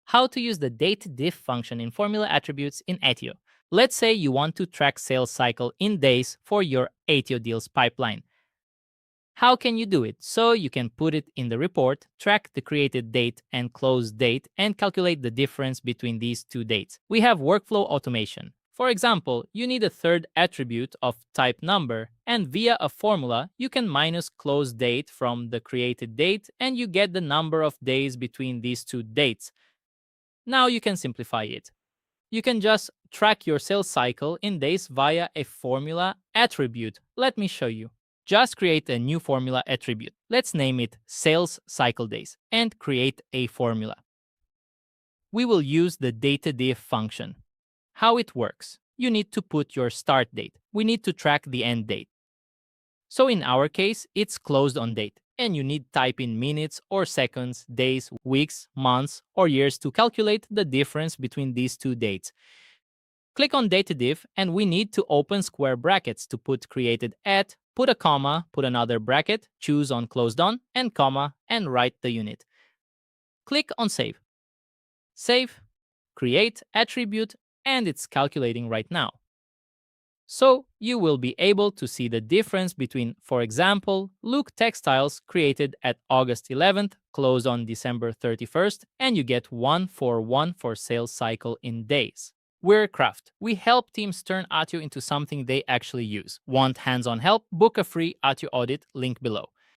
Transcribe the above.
How to use the dateDiff function in formula attributes in Attio. Let's say you want to track sales cycle in days for your Attio deals pipeline. How can you do it? So you can put it in the report, track the created date and closed date, and calculate the difference between these two dates. We have workflow automation. For example, you need a third attribute of type number, and via a formula, you can minus closed date from the created date, and you get the number of days between these two dates. Now you can simplify it. You can just track your sales cycle in days via a formula attribute. Let me show you. Just create a new formula attribute. Let's name it sales cycle days and create a formula. We will use the dateDiff function. How it works? You need to put your start date. We need to track the end date. So in our case, it's closed on date, and you need type in minutes or seconds, days, weeks, months, or years to calculate the difference between these two dates. Click on dateDiff, and we need to open square brackets to put created at, put a comma, put another bracket, choose on closed on, and comma, and write the unit. Click on save. Save, create attribute, and it's calculating right now. So you will be able to see the difference between, for example, Look Textiles created at August 11th, closed on December 31st, and you get 1 for sales cycle in days. We're Craftt. We help teams turn Attio into something they actually use. Want hands-on help? Book a free Attio audit, link below.